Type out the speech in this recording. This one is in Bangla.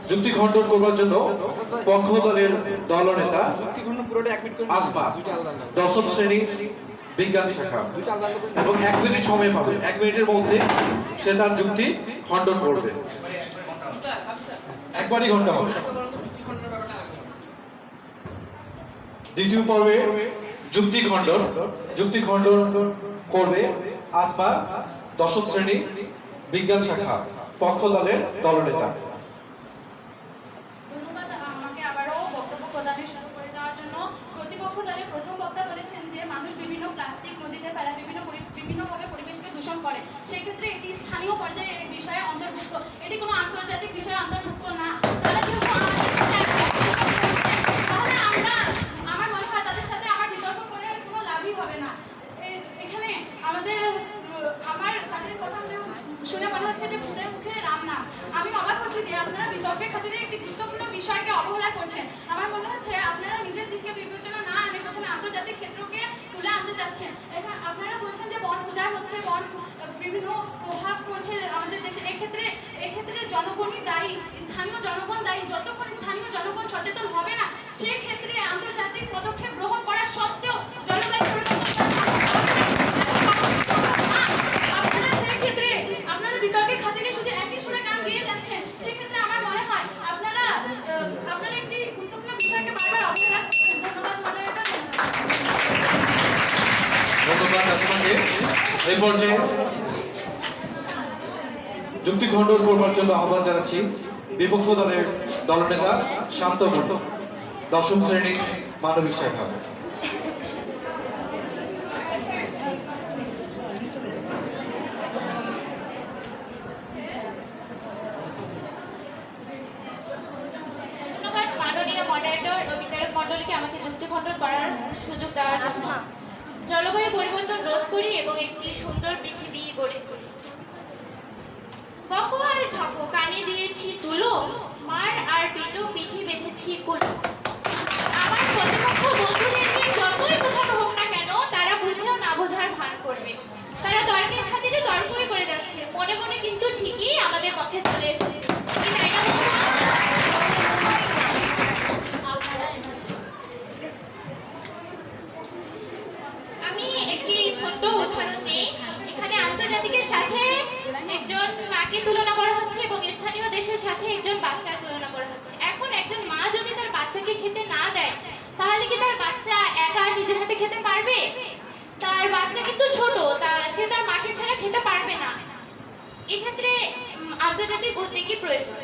যুক্তি খণ্ডন করবার জন্য পক্ষ দলের দলনেতা আসমা দশম শ্রেণী বিজ্ঞান শাখা এবং 1 মিনিট সময় পাবে। 1 মিনিটের মধ্যে সে তার যুক্তি খণ্ডন করবে। একবারই ঘন্টা হবে। দ্বিতীয় পর্বে যুক্তি খণ্ডন করবে আসমা দশম শ্রেণী বিজ্ঞান শাখা পক্ষ দলের দলনেতা। ধন্যবাদ আমাকে আবারও বক্তব্য প্রদানের শুরু করে দেওয়ার জন্য। প্রতিপক্ষ দলের প্রথম বক্তা বলেছেন যে মানুষ বিভিন্ন প্লাস্টিক নদীতে ফেলা বিভিন্নভাবে পরিবেশকে দূষণ করে, সেই ক্ষেত্রে এটি স্থানীয় পর্যায়ে এই বিষয়ে অন্তর্ভুক্ত, এটি কোনো আন্তর্জাতিক বিষয়ে অন্তর্ভুক্ত না। তারা যেহেতু তাহলে আমার মনে হয় তাদের সাথে আমার বিতর্ক করে কোনো লাভই হবে না। এখানে আমার তাদের কথা শুনে মনে হচ্ছে যে ভূতের মুখে রাম নাম। আমি অবাক হচ্ছি যে আপনারা বিতর্কের খাতিরে একটি গুরুত্বপূর্ণ বিষয়কে অবহেলা করছেন। আমার মনে হচ্ছে আপনারা নিজের দিকে বিবেচনা না আনে প্রথমে আন্তর্জাতিক ক্ষেত্রকে তুলে আনতে চাচ্ছেন। আপনারা বলছেন যে বন উজাড় হচ্ছে, বন বিভিন্ন প্রভাব পড়ছে আমাদের দেশে। এক্ষেত্রে জনগণই দায়ী, স্থানীয় জনগণ দায়ী। যতক্ষণ স্থানীয় জনগণ সচেতন হবে না, সেক্ষেত্রে আন্তর্জাতিক পদক্ষেপ গ্রহণ করা সত্ত্বেও জলবায়ু আপনারা বিতর্কের খাতিরে শুধু একই সুরে গান গেয়ে যাচ্ছেন। সেক্ষেত্রে আমার মনে হয় আপনারা একটি গুরুত্বপূর্ণ বিষয়কে বারবার অবহেলা করছেন। ধন্যবাদ মডারেটর। ধন্যবাদ আপনাকে। এই পর্যায়ে যুক্তি খণ্ডন করবার জন্য আহ্বান জানাচ্ছি বিপক্ষ দলের দলনেতা শান্ত মণ্ডল দশম শ্রেণীর মানবিক শাখা। আমাকে যুক্তি খণ্ডন করার সুযোগ দেওয়ার জন্য। জলবায়ু পরিবর্তন রোধ করি এবং একটি সুন্দর পৃথিবী গড়ে তুলি। বকো আর ঝকো কানে দিয়েছি তুলো, মার আর পেটো পিঠে বেঁধেছি কুলো। আমার প্রতিপক্ষ বন্ধুদেরকে যতই বোঝানো হোক না কেন, তারা বুঝেও না বোঝার ভান করবে। তারা তর্কের খাতিরে তর্কই করে যাচ্ছে, মনে মনে কিন্তু ঠিকই আমাদের পক্ষে চলে এসেছে। আমি একটি ছোট্ট উদাহরণ দিই। এখানে আন্তর্জাতিকের সাথে একজন মাকে তুলনা করা হচ্ছে এবং স্থানীয় দেশের সাথে একজন বাচ্চার তুলনা করা হচ্ছে। এখন একজন মা যদি তার বাচ্চাকে খেতে না দেয়, তাহলে কি তার বাচ্চা একা নিজের হাতে খেতে পারবে? তার বাচ্চা কিন্তু ছোট, সে তার মাকে ছাড়া খেতে পারবে না। এক্ষেত্রে আন্তর্জাতিক উদ্যোগই প্রয়োজন।